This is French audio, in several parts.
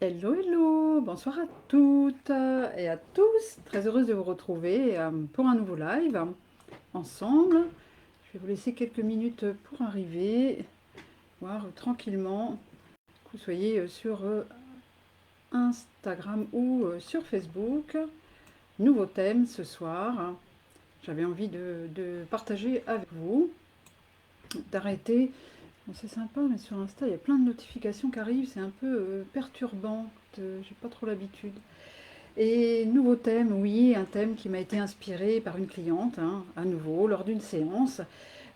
Hello, hello, bonsoir à toutes et à tous. Très heureuse de vous retrouver pour un nouveau live ensemble. Je vais vous laisser quelques minutes pour arriver, voir tranquillement que vous soyez sur Instagram ou sur Facebook. Nouveau thème ce soir. J'avais envie de partager avec vous, d'arrêter. Bon, c'est sympa, mais sur Insta, il y a plein de notifications qui arrivent. C'est un peu perturbant. J'ai pas trop l'habitude. Et nouveau thème, oui, un thème qui m'a été inspiré par une cliente, hein, à nouveau, lors d'une séance.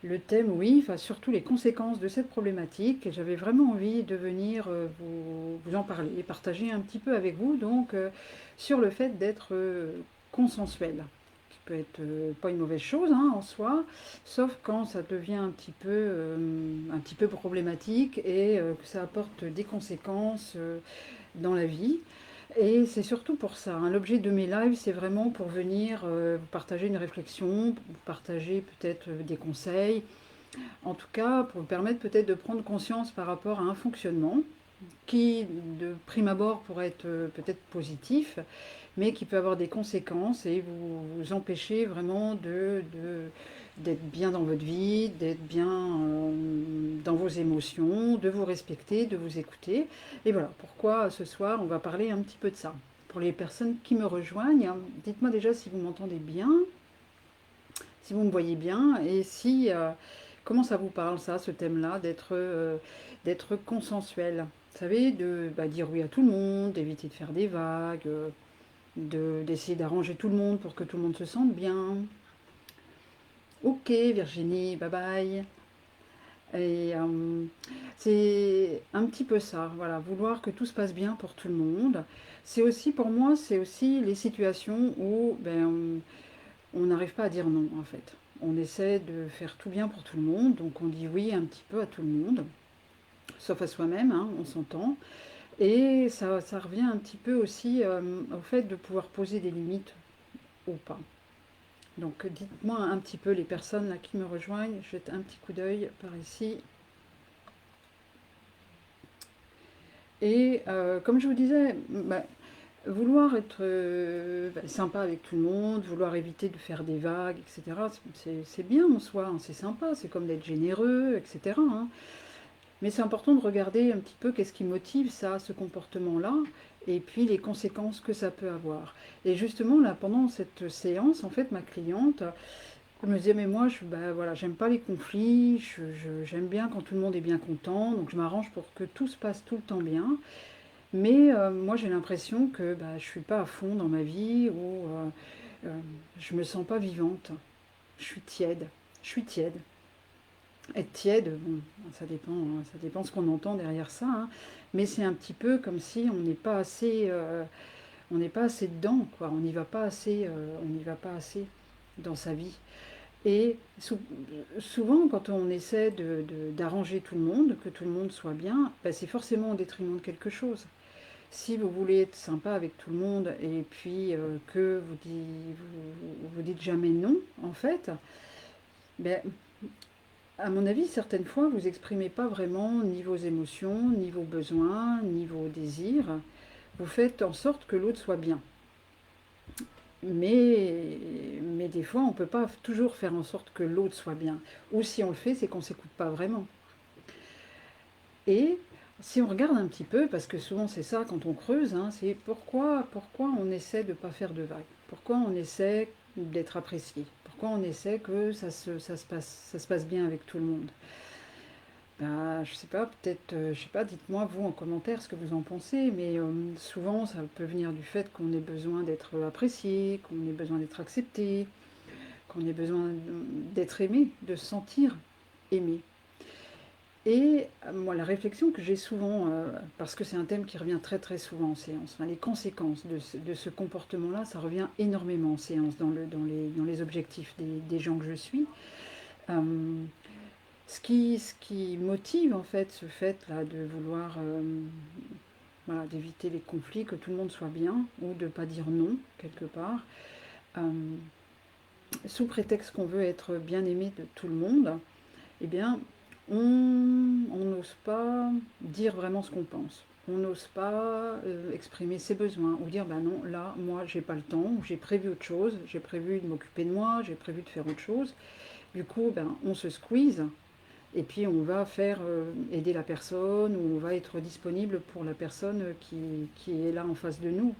Le thème, oui, enfin, surtout les conséquences de cette problématique. Et j'avais vraiment envie de venir vous en parler, partager un petit peu avec vous, donc, sur le fait d'être consensuel. Qui peut être pas une mauvaise chose hein, en soi, sauf quand ça devient un petit peu problématique et que ça apporte des conséquences dans la vie. Et c'est surtout pour ça, hein. L'objet de mes lives, c'est vraiment pour venir vous partager une réflexion, vous partager peut-être des conseils, en tout cas pour vous permettre peut-être de prendre conscience par rapport à un fonctionnement qui, de prime abord, pourrait être peut-être positif, mais qui peut avoir des conséquences et vous empêcher vraiment d'être bien dans votre vie, d'être bien dans vos émotions, de vous respecter, de vous écouter. Et voilà pourquoi ce soir on va parler un petit peu de ça. Pour les personnes qui me rejoignent, dites-moi déjà si vous m'entendez bien, si vous me voyez bien et si comment ça vous parle ça, ce thème-là, d'être consensuel. Vous savez, de dire oui à tout le monde, d'éviter de faire des vagues, d'essayer d'arranger tout le monde pour que tout le monde se sente bien. Ok Virginie, bye bye. Et c'est un petit peu ça, voilà, vouloir que tout se passe bien pour tout le monde. C'est aussi pour moi, c'est aussi les situations où on n'arrive pas à dire non en fait. On essaie de faire tout bien pour tout le monde, donc on dit oui un petit peu à tout le monde, sauf à soi-même, hein, on s'entend. Et ça revient un petit peu aussi au fait de pouvoir poser des limites ou pas. Donc dites-moi un petit peu les personnes là qui me rejoignent, je jette un petit coup d'œil par ici. Et comme je vous disais, vouloir être sympa avec tout le monde, vouloir éviter de faire des vagues, etc., c'est bien en soi, hein, c'est sympa, c'est comme d'être généreux, etc., hein. Mais c'est important de regarder un petit peu qu'est-ce qui motive ça, ce comportement-là, et puis les conséquences que ça peut avoir. Et justement, là, pendant cette séance, en fait, ma cliente, elle me disait, mais moi, voilà, j'aime pas les conflits, j'aime bien quand tout le monde est bien content, donc je m'arrange pour que tout se passe tout le temps bien. Mais moi, j'ai l'impression que je suis pas à fond dans ma vie, ou je me sens pas vivante. Je suis tiède. Je suis tiède. Être tiède, bon, ça dépend ce qu'on entend derrière ça, hein. Mais c'est un petit peu comme si on n'est pas assez dedans, quoi. On n'y va pas assez dans sa vie. Et souvent, quand on essaie d'arranger tout le monde, que tout le monde soit bien, c'est forcément au détriment de quelque chose. Si vous voulez être sympa avec tout le monde et puis que vous dites jamais non, en fait, ben, à mon avis, certaines fois, vous exprimez pas vraiment ni vos émotions, ni vos besoins, ni vos désirs. Vous faites en sorte que l'autre soit bien. Mais des fois, on ne peut pas toujours faire en sorte que l'autre soit bien. Ou si on le fait, c'est qu'on ne s'écoute pas vraiment. Et si on regarde un petit peu, parce que souvent c'est ça quand on creuse, hein, c'est pourquoi on essaie de ne pas faire de vagues. Pourquoi on essaie d'être apprécié. Pourquoi on essaie que ça se passe bien avec tout le monde. Je sais pas, peut-être, je sais pas, dites-moi vous en commentaire ce que vous en pensez, mais souvent ça peut venir du fait qu'on ait besoin d'être apprécié, qu'on ait besoin d'être accepté, qu'on ait besoin d'être aimé, de se sentir aimé. Et moi, la réflexion que j'ai souvent, parce que c'est un thème qui revient très très souvent en séance, enfin, les conséquences de ce comportement-là, ça revient énormément en séance dans les objectifs des gens que je suis. Euh, ce qui motive en fait ce fait-là de vouloir voilà, d'éviter les conflits, que tout le monde soit bien, ou de ne pas dire non quelque part, euh, sous prétexte qu'on veut être bien aimé de tout le monde, eh bien on n'ose pas dire vraiment ce qu'on pense. on n'ose pas exprimer ses besoins, ou dire, ben non, là, moi, j'ai pas le temps, ou j'ai prévu autre chose, j'ai prévu de m'occuper de moi, j'ai prévu de faire autre chose. Du coup, ben, on se squeeze, et puis on va faire aider la personne, ou on va être disponible pour la personne qui est là en face de nous.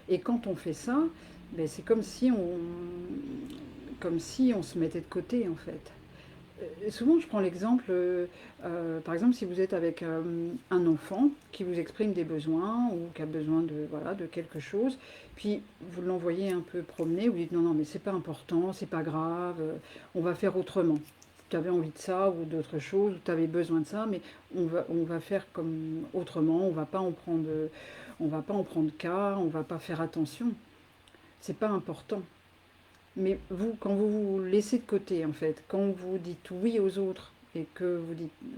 Et quand on fait ça, ben, c'est comme si on se mettait de côté, en fait. Souvent, je prends l'exemple, par exemple, si vous êtes avec un enfant qui vous exprime des besoins ou qui a besoin de, voilà, de quelque chose, puis vous l'envoyez un peu promener, vous dites non, non, mais c'est pas important, c'est pas grave, on va faire autrement. Tu avais envie de ça ou d'autre chose, ou tu avais besoin de ça, mais on va faire comme autrement, on va pas en prendre cas, on va pas faire attention. C'est pas important. Mais vous, quand vous vous laissez de côté, en fait, quand vous dites oui aux autres et que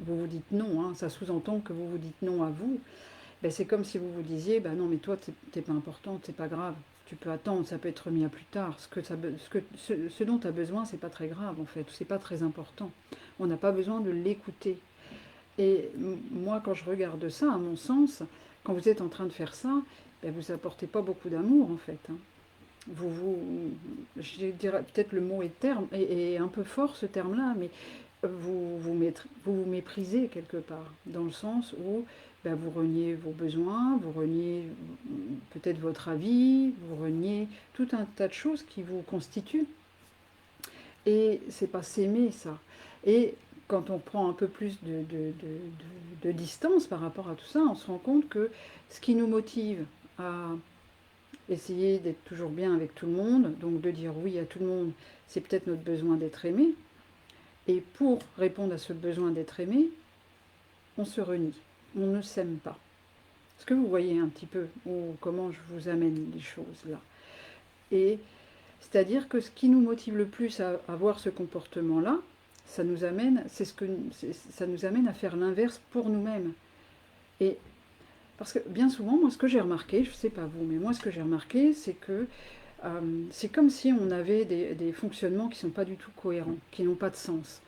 vous vous dites non, hein, ça sous-entend que vous vous dites non à vous, ben c'est comme si vous vous disiez, ben non, mais toi, t'es pas importante, c'est pas grave, tu peux attendre, ça peut être remis à plus tard. Ce dont tu as besoin, c'est pas très grave, en fait, c'est pas très important. On n'a pas besoin de l'écouter. Et moi, quand je regarde ça, à mon sens, quand vous êtes en train de faire ça, ben vous apportez pas beaucoup d'amour, en fait, hein. Je dirais peut-être le mot est terme, est un peu fort ce terme-là, mais vous méprisez quelque part, dans le sens où ben, vous reniez vos besoins, vous reniez peut-être votre avis, vous reniez tout un tas de choses qui vous constituent. Et c'est pas s'aimer ça. Et quand on prend un peu plus de distance par rapport à tout ça, on se rend compte que ce qui nous motive à essayer d'être toujours bien avec tout le monde, donc de dire oui à tout le monde, c'est peut-être notre besoin d'être aimé. Et pour répondre à ce besoin d'être aimé, on se renie, on ne s'aime pas. Est-ce que vous voyez un petit peu comment je vous amène les choses là? Et c'est-à-dire que ce qui nous motive le plus à avoir ce comportement-là, ça nous amène, ça nous amène à faire l'inverse pour nous-mêmes. Et parce que bien souvent, moi, ce que j'ai remarqué, je ne sais pas vous, mais moi, ce que j'ai remarqué, c'est que c'est comme si on avait des fonctionnements qui ne sont pas du tout cohérents, qui n'ont pas de sens.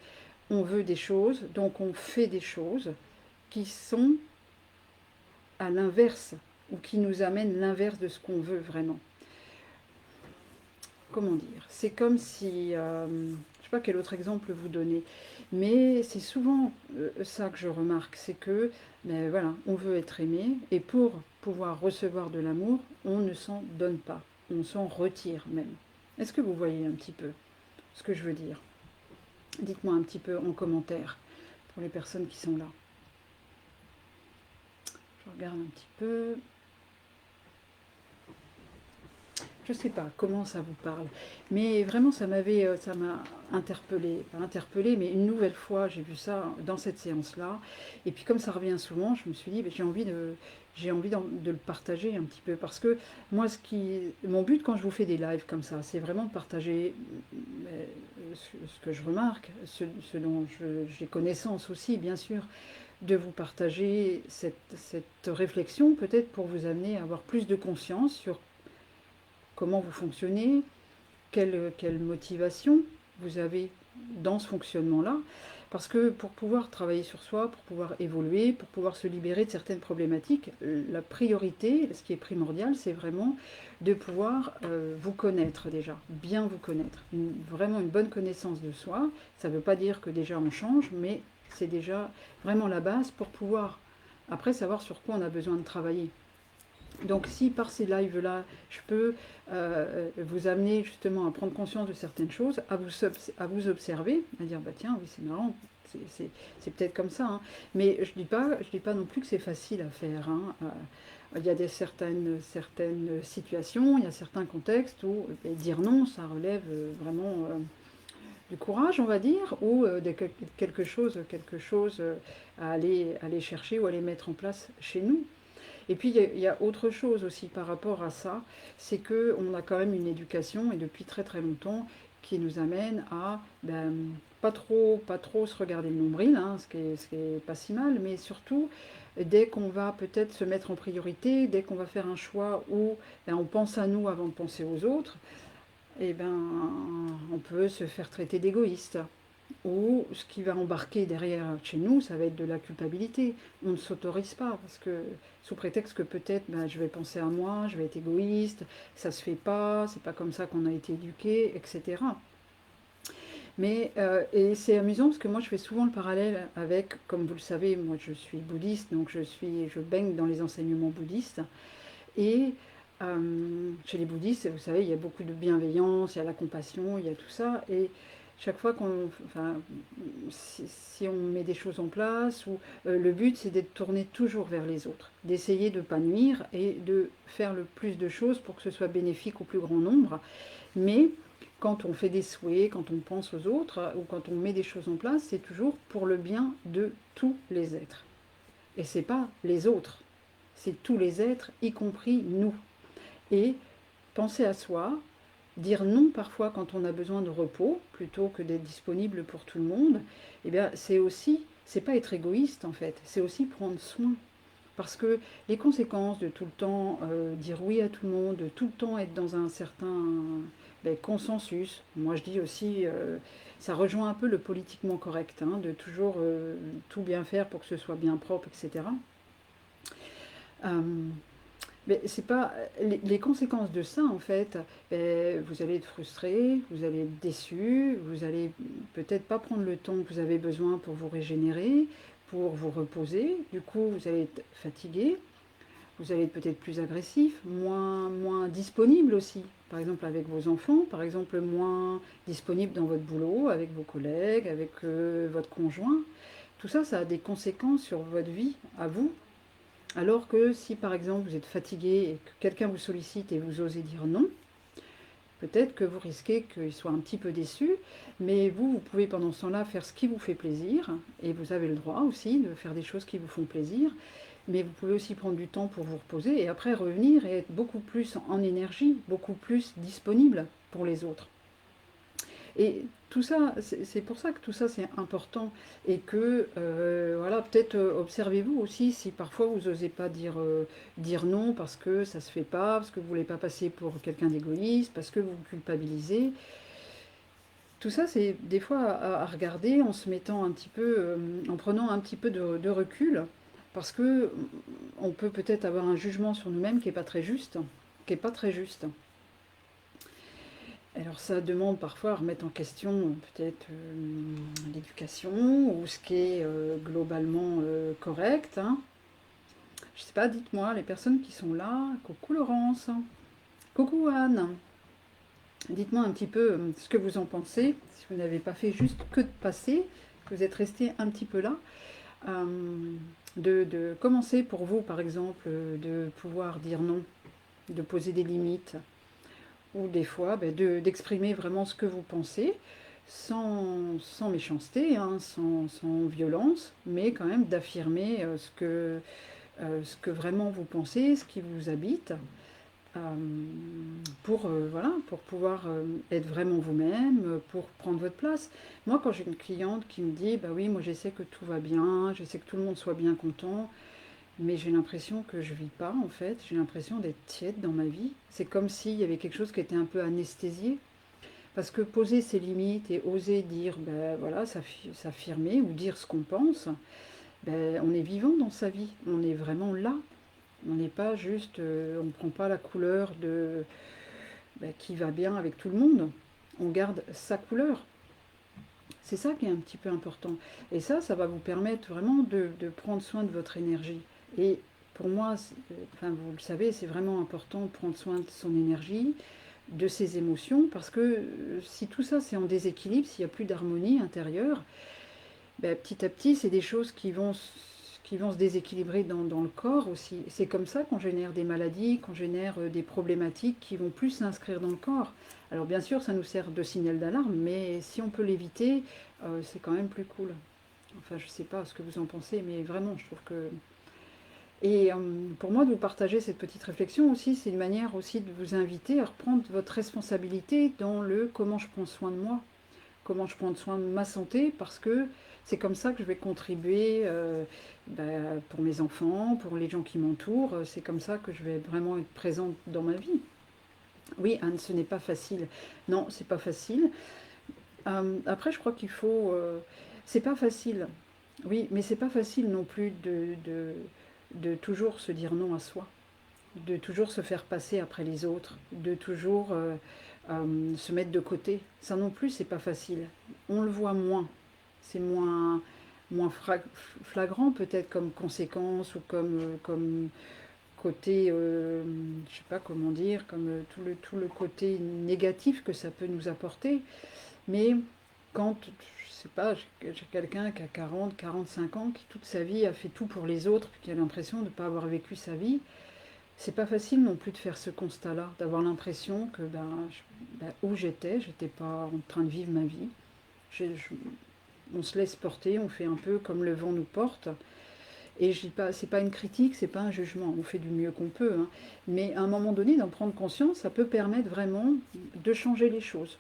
On veut des choses, donc on fait des choses qui sont à l'inverse, ou qui nous amènent l'inverse de ce qu'on veut vraiment. Comment dire? C'est comme si, je ne sais pas quel autre exemple vous donner, mais c'est souvent ça que je remarque, c'est que, ben voilà, on veut être aimé, et pour pouvoir recevoir de l'amour, on ne s'en donne pas, on s'en retire même. Est-ce que vous voyez un petit peu ce que je veux dire? Dites-moi un petit peu en commentaire pour les personnes qui sont là. Je regarde un petit peu. Je ne sais pas comment ça vous parle, mais vraiment ça m'a interpellée, pas interpellée, mais une nouvelle fois j'ai vu ça dans cette séance-là, et puis comme ça revient souvent, je me suis dit, j'ai envie de le partager un petit peu, parce que moi mon but quand je vous fais des lives comme ça, c'est vraiment de partager ce que je remarque, ce dont j'ai connaissance aussi, bien sûr, de vous partager cette réflexion, peut-être pour vous amener à avoir plus de conscience sur comment vous fonctionnez, quelle motivation vous avez dans ce fonctionnement-là. Parce que pour pouvoir travailler sur soi, pour pouvoir évoluer, pour pouvoir se libérer de certaines problématiques, la priorité, ce qui est primordial, c'est vraiment de pouvoir vous connaître déjà, bien vous connaître. Vraiment une bonne connaissance de soi. Ça ne veut pas dire que déjà on change, mais c'est déjà vraiment la base pour pouvoir après savoir sur quoi on a besoin de travailler. Donc si par ces lives-là, je peux vous amener justement à prendre conscience de certaines choses, à vous observer, à dire bah tiens, oui c'est marrant, c'est peut-être comme ça, hein. Mais je dis pas non plus que c'est facile à faire, hein. Il y a certaines situations, il y a certains contextes où dire non, ça relève vraiment du courage, on va dire, ou de quelque chose à aller chercher ou à aller mettre en place chez nous. Et puis il y a autre chose aussi par rapport à ça, c'est qu'on a quand même une éducation, et depuis très très longtemps, qui nous amène à pas trop se regarder le nombril, hein, ce qui est pas si mal, mais surtout dès qu'on va peut-être se mettre en priorité, dès qu'on va faire un choix où on pense à nous avant de penser aux autres, et on peut se faire traiter d'égoïste. ou ce qui va embarquer derrière chez nous, ça va être de la culpabilité. On ne s'autorise pas, parce que sous prétexte que peut-être je vais penser à moi, je vais être égoïste, ça se fait pas, c'est pas comme ça qu'on a été éduqué, etc. Mais, et c'est amusant parce que moi je fais souvent le parallèle avec, comme vous le savez, moi je suis bouddhiste, donc je baigne dans les enseignements bouddhistes. Et chez les bouddhistes, vous savez, il y a beaucoup de bienveillance, il y a la compassion, il y a tout ça. Et chaque fois si on met des choses en place, ou le but c'est d'être tourné toujours vers les autres, d'essayer de ne pas nuire et de faire le plus de choses pour que ce soit bénéfique au plus grand nombre. Mais quand on fait des souhaits, quand on pense aux autres, ou quand on met des choses en place, c'est toujours pour le bien de tous les êtres. Et c'est pas les autres, c'est tous les êtres, y compris nous. Et penser à soi, dire non parfois quand on a besoin de repos, plutôt que d'être disponible pour tout le monde, eh bien c'est aussi, c'est pas être égoïste en fait, c'est aussi prendre soin. Parce que les conséquences de tout le temps dire oui à tout le monde, de tout le temps être dans un certain consensus, moi je dis aussi, ça rejoint un peu le politiquement correct, hein, de toujours tout bien faire pour que ce soit bien propre, etc. Euh, mais c'est pas les conséquences de ça en fait. Vous allez être frustré, vous allez être déçu, vous allez peut-être pas prendre le temps que vous avez besoin pour vous régénérer, pour vous reposer. Du coup, vous allez être fatigué, vous allez être peut-être plus agressif, moins disponible aussi. Par exemple avec vos enfants, par exemple moins disponible dans votre boulot, avec vos collègues, avec votre conjoint. Tout ça, ça a des conséquences sur votre vie à vous. Alors que si par exemple vous êtes fatigué et que quelqu'un vous sollicite et vous osez dire non, peut-être que vous risquez qu'il soit un petit peu déçu, mais vous pouvez pendant ce temps-là faire ce qui vous fait plaisir, et vous avez le droit aussi de faire des choses qui vous font plaisir, mais vous pouvez aussi prendre du temps pour vous reposer et après revenir et être beaucoup plus en énergie, beaucoup plus disponible pour les autres. Et tout ça, c'est pour ça que tout ça c'est important et que voilà, peut-être observez-vous aussi si parfois vous n'osez pas dire non parce que ça se fait pas, parce que vous voulez pas passer pour quelqu'un d'égoïste, parce que vous vous culpabilisez. Tout ça c'est des fois à regarder en se mettant un petit peu, en prenant un petit peu de recul, parce que on peut peut-être avoir un jugement sur nous-mêmes qui est pas très juste, qui est pas très juste. Alors ça demande parfois à remettre en question peut-être l'éducation ou ce qui est globalement correct, hein. Je sais pas, dites-moi, les personnes qui sont là, coucou Laurence, coucou Anne, dites-moi un petit peu ce que vous en pensez, si vous n'avez pas fait juste que de passer, que vous êtes resté un petit peu là, euh, de commencer pour vous par exemple, de pouvoir dire non, de poser des limites, ou des fois d'exprimer vraiment ce que vous pensez, sans méchanceté, hein, sans violence, mais quand même d'affirmer ce que vraiment vous pensez, ce qui vous habite, euh, voilà, pour pouvoir être vraiment vous-même, pour prendre votre place. Moi, quand j'ai une cliente qui me dit, bah oui, moi j'essaie que tout va bien, j'essaie que tout le monde soit bien content, mais j'ai l'impression que je vis pas en fait, j'ai l'impression d'être tiède dans ma vie. C'est comme s'il y avait quelque chose qui était un peu anesthésié. Parce que poser ses limites et oser dire, ben voilà, s'affirmer ou dire ce qu'on pense, ben, on est vivant dans sa vie, on est vraiment là. On n'est pas juste, on ne prend pas la couleur qui va bien avec tout le monde. On garde sa couleur. C'est ça qui est un petit peu important. Et ça va vous permettre vraiment de prendre soin de votre énergie. Et pour moi, enfin, vous le savez, c'est vraiment important de prendre soin de son énergie, de ses émotions, parce que si tout ça c'est en déséquilibre, s'il n'y a plus d'harmonie intérieure, ben, petit à petit, c'est des choses qui vont se déséquilibrer dans le corps aussi. C'est comme ça qu'on génère des maladies, qu'on génère des problématiques qui vont plus s'inscrire dans le corps. Alors bien sûr, ça nous sert de signal d'alarme, mais si on peut l'éviter, c'est quand même plus cool. Enfin, je ne sais pas ce que vous en pensez, mais vraiment, je trouve que... Et pour moi, de vous partager cette petite réflexion aussi, c'est une manière aussi de vous inviter à reprendre votre responsabilité dans le comment je prends soin de moi, comment je prends soin de ma santé, parce que c'est comme ça que je vais contribuer pour mes enfants, pour les gens qui m'entourent, c'est comme ça que je vais vraiment être présente dans ma vie. Oui, Anne, ce n'est pas facile. Non, c'est pas facile. Après, je crois qu'il faut... c'est pas facile. Oui, mais c'est pas facile non plus de toujours se dire non à soi, de toujours se faire passer après les autres, de toujours se mettre de côté. Ça non plus, c'est pas facile. On le voit moins. C'est moins flagrant peut-être comme conséquence ou comme côté, je sais pas comment dire, comme tout le côté négatif que ça peut nous apporter. Mais quand, je sais pas, j'ai quelqu'un qui a 40, 45 ans, qui toute sa vie a fait tout pour les autres, qui a l'impression de ne pas avoir vécu sa vie, c'est pas facile non plus de faire ce constat-là, d'avoir l'impression que où j'étais pas en train de vivre ma vie. On se laisse porter, on fait un peu comme le vent nous porte. Et je dis pas, c'est pas une critique, c'est pas un jugement, on fait du mieux qu'on peut, hein. Mais à un moment donné, d'en prendre conscience, ça peut permettre vraiment de changer les choses.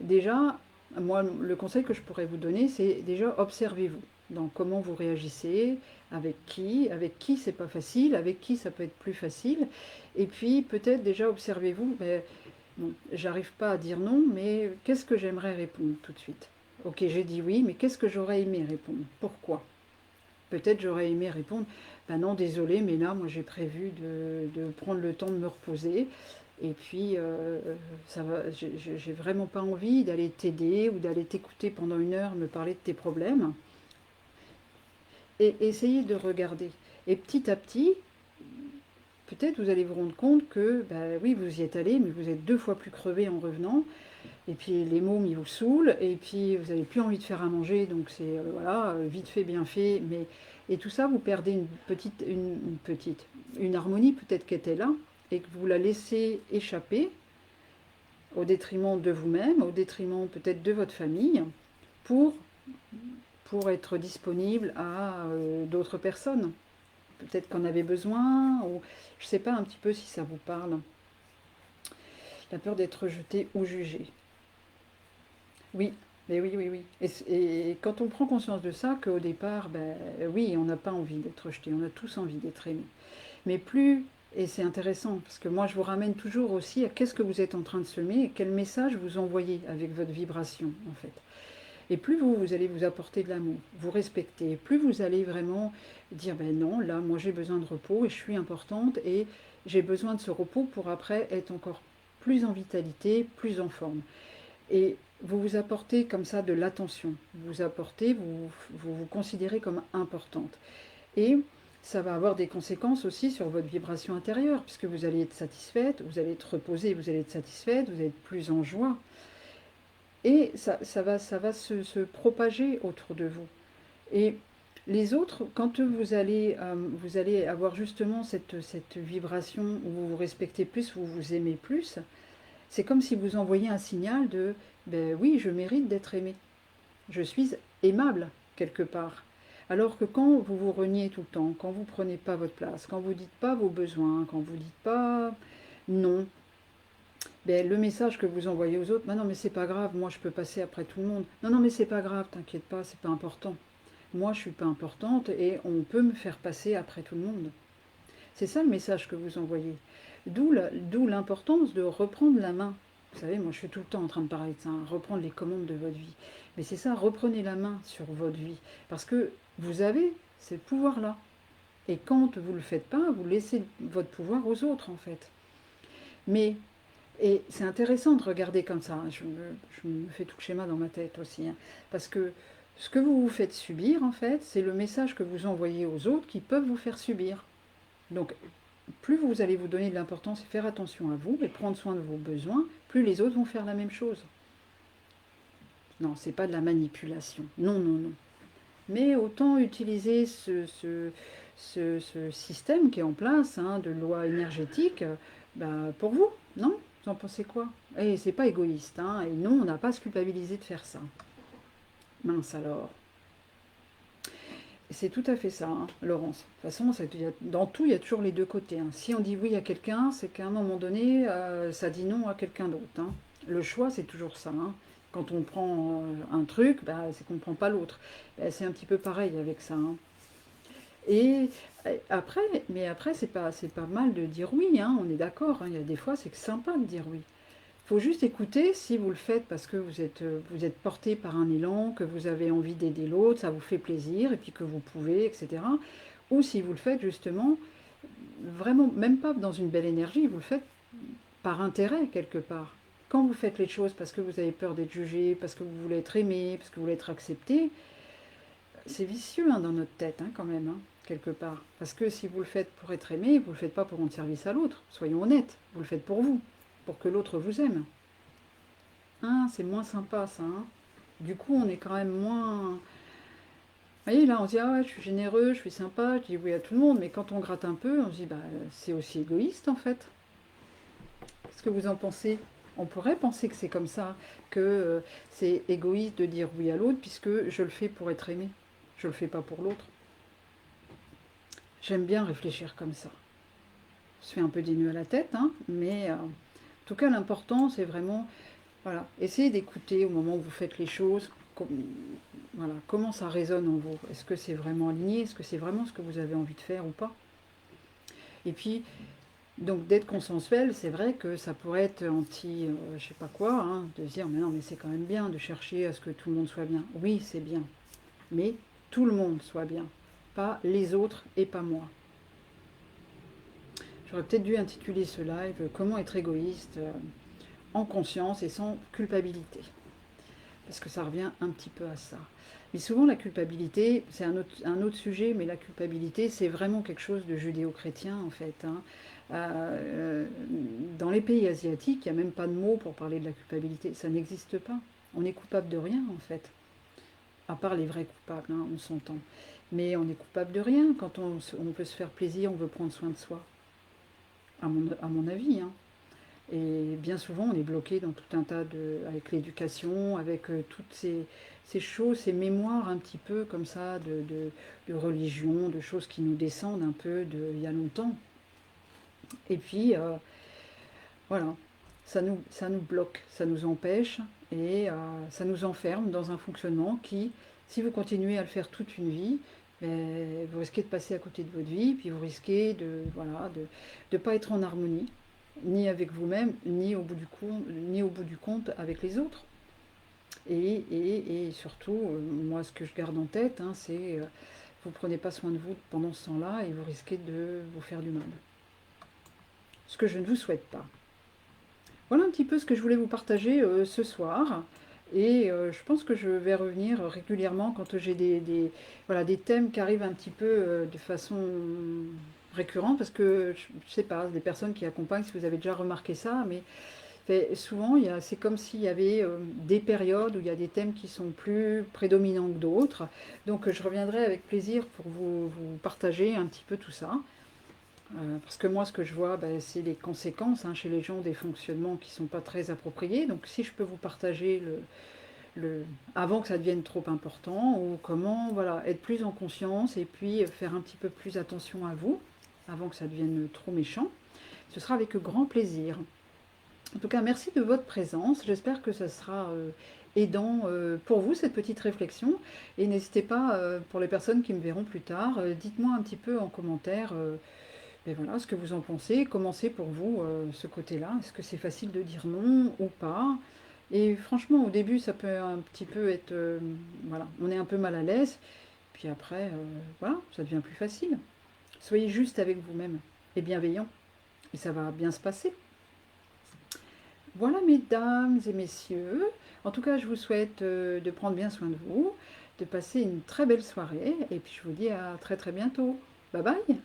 Déjà, moi, le conseil que je pourrais vous donner, c'est déjà observez-vous dans comment vous réagissez, avec qui c'est pas facile, avec qui ça peut être plus facile. Et puis peut-être déjà observez-vous, bon, j'arrive pas à dire non, mais qu'est-ce que j'aimerais répondre tout de suite? Ok, j'ai dit oui, mais qu'est-ce que j'aurais aimé répondre? Pourquoi? Peut-être j'aurais aimé répondre, ben non, désolé, mais là, moi j'ai prévu de prendre le temps de me reposer. Et puis, ça va, j'ai vraiment pas envie d'aller t'aider ou d'aller t'écouter pendant 1 heure me parler de tes problèmes. Et essayez de regarder. Et petit à petit, peut-être vous allez vous rendre compte que, ben oui, vous y êtes allé, mais vous êtes 2 fois plus crevé en revenant. Et puis les mômes, ils vous saoulent. Et puis vous n'avez plus envie de faire à manger. Donc c'est, voilà, vite fait, bien fait. Mais, et tout ça, vous perdez une harmonie peut-être qui était là. Et que vous la laissez échapper au détriment de vous-même, au détriment peut-être de votre famille, pour, pour être disponible à d'autres personnes. Peut-être qu'on avait besoin, ou je ne sais pas un petit peu si ça vous parle. La peur d'être rejeté ou jugé. Oui, mais oui, oui, oui. Et quand on prend conscience de ça, qu'au départ, ben, oui, on n'a pas envie d'être rejeté, on a tous envie d'être aimé. Mais plus, et c'est intéressant, parce que moi je vous ramène toujours aussi à qu'est-ce que vous êtes en train de semer et quel message vous envoyez avec votre vibration, en fait. Et plus vous allez vous apporter de l'amour, vous respecter, plus vous allez vraiment dire, ben non, là, moi j'ai besoin de repos et je suis importante et j'ai besoin de ce repos pour après être encore plus en vitalité, plus en forme. Et vous vous apportez comme ça de l'attention, vous apportez, vous considérez comme importante. Et ça va avoir des conséquences aussi sur votre vibration intérieure, puisque vous allez être satisfaite, vous allez être reposée, vous allez être satisfaite, vous allez être plus en joie. Et ça va se propager autour de vous. Et les autres, quand vous allez avoir justement cette vibration où vous vous respectez plus, vous vous aimez plus, c'est comme si vous envoyiez un signal de ben oui, je mérite d'être aimé. Je suis aimable quelque part. Alors que quand vous vous reniez tout le temps, quand vous ne prenez pas votre place, quand vous ne dites pas vos besoins, quand vous ne dites pas non, ben, le message que vous envoyez aux autres, bah non mais c'est pas grave, moi je peux passer après tout le monde. Non, non mais c'est pas grave, t'inquiète pas, c'est pas important. Moi je suis pas importante et on peut me faire passer après tout le monde. C'est ça le message que vous envoyez. D'où l'importance de reprendre la main. Vous savez, moi je suis tout le temps en train de parler de ça, hein, reprendre les commandes de votre vie. Mais c'est ça, reprenez la main sur votre vie. Parce que vous avez ce pouvoir-là. Et quand vous ne le faites pas, vous laissez votre pouvoir aux autres en fait. Mais, et c'est intéressant de regarder comme ça, hein, je me fais tout le schéma dans ma tête aussi, hein, parce que ce que vous vous faites subir en fait, c'est le message que vous envoyez aux autres qui peuvent vous faire subir. Donc, plus vous allez vous donner de l'importance et faire attention à vous et prendre soin de vos besoins, plus les autres vont faire la même chose. Non, c'est pas de la manipulation. Non, non, non. Mais autant utiliser ce système qui est en place, hein, de loi énergétique, bah, pour vous, non? Vous en pensez quoi? Et c'est pas égoïste, hein, et non, on n'a pas à se culpabiliser de faire ça. Mince alors. C'est tout à fait ça, hein, Laurence. De toute façon, dans tout, il y a toujours les deux côtés, hein. Si on dit oui à quelqu'un, c'est qu'à un moment donné, ça dit non à quelqu'un d'autre, hein. Le choix, c'est toujours ça, hein. Quand on prend un truc, bah, c'est qu'on ne prend pas l'autre. Bah, c'est un petit peu pareil avec ça, hein. Et après, c'est pas mal de dire oui, hein, on est d'accord, hein. Il y a des fois, c'est sympa de dire oui. Il faut juste écouter si vous le faites parce que vous êtes porté par un élan, que vous avez envie d'aider l'autre, ça vous fait plaisir, et puis que vous pouvez, etc. Ou si vous le faites justement, vraiment, même pas dans une belle énergie, vous le faites par intérêt quelque part. Quand vous faites les choses parce que vous avez peur d'être jugé, parce que vous voulez être aimé, parce que vous voulez être accepté, c'est vicieux hein, dans notre tête quand même, quelque part. Parce que si vous le faites pour être aimé, vous ne le faites pas pour rendre service à l'autre. Soyons honnêtes, vous le faites pour vous, pour que l'autre vous aime. C'est moins sympa ça. Du coup, on est quand même moins... Vous voyez, là, on se dit, ah ouais, je suis généreux, je suis sympa, je dis oui à tout le monde, mais quand on gratte un peu, on se dit, bah, c'est aussi égoïste en fait. Qu'est-ce que vous en pensez? On pourrait penser que c'est comme ça, que c'est égoïste de dire oui à l'autre, puisque je le fais pour être aimé. Je le fais pas pour l'autre. J'aime bien réfléchir comme ça. On se fait un peu des nœuds à la tête, mais en tout cas, l'important, c'est vraiment, voilà, essayez d'écouter au moment où vous faites les choses, voilà, comment ça résonne en vous. Est-ce que c'est vraiment aligné? Est-ce que c'est vraiment ce que vous avez envie de faire ou pas? Et puis, donc d'être consensuel, c'est vrai que ça pourrait être anti, je sais pas quoi, de se dire mais non mais c'est quand même bien de chercher à ce que tout le monde soit bien. Oui, c'est bien, mais tout le monde soit bien, pas les autres et pas moi. J'aurais peut-être dû intituler ce live Comment être égoïste en conscience et sans culpabilité, parce que ça revient un petit peu à ça. Mais souvent la culpabilité, c'est un autre sujet, mais la culpabilité c'est vraiment quelque chose de judéo-chrétien en fait. Dans les pays asiatiques, il n'y a même pas de mots pour parler de la culpabilité, ça n'existe pas. On n'est coupable de rien en fait, à part les vrais coupables, on s'entend. Mais on est coupable de rien quand on veut se faire plaisir, on veut prendre soin de soi, à mon avis. Et bien souvent, on est bloqué dans tout un tas avec l'éducation, avec toutes ces choses, ces mémoires un petit peu comme ça de religion, de choses qui nous descendent un peu il y a longtemps. Et puis, voilà, ça nous bloque, ça nous empêche et ça nous enferme dans un fonctionnement qui, si vous continuez à le faire toute une vie, vous risquez de passer à côté de votre vie, puis vous risquez de pas être en harmonie, ni avec vous-même, ni au bout du compte avec les autres. Et surtout, moi, ce que je garde en tête, c'est vous ne prenez pas soin de vous pendant ce temps-là et vous risquez de vous faire du mal. Ce que je ne vous souhaite pas. Voilà un petit peu ce que je voulais vous partager ce soir. Et je pense que je vais revenir régulièrement quand j'ai voilà, des thèmes qui arrivent un petit peu de façon récurrente. Parce que, je ne sais pas, des personnes qui accompagnent, si vous avez déjà remarqué ça, mais souvent, c'est comme s'il y avait des périodes où il y a des thèmes qui sont plus prédominants que d'autres. Donc je reviendrai avec plaisir pour vous partager un petit peu tout ça. Parce que moi, ce que je vois, c'est les conséquences chez les gens des fonctionnements qui ne sont pas très appropriés. Donc si je peux vous partager avant que ça devienne trop important, ou comment voilà, être plus en conscience et puis faire un petit peu plus attention à vous, avant que ça devienne trop méchant, ce sera avec grand plaisir. En tout cas, merci de votre présence. J'espère que ça sera aidant pour vous, cette petite réflexion. Et n'hésitez pas, pour les personnes qui me verront plus tard, dites-moi un petit peu en commentaire voilà, ce que vous en pensez. Comment c'est pour vous ce côté-là? Est-ce que c'est facile de dire non ou pas? Et franchement, au début, ça peut un petit peu être... voilà, on est un peu mal à l'aise. Puis après, voilà, ça devient plus facile. Soyez juste avec vous-même et bienveillant. Et ça va bien se passer. Voilà, mesdames et messieurs. En tout cas, je vous souhaite de prendre bien soin de vous, de passer une très belle soirée. Et puis, je vous dis à très très bientôt. Bye bye!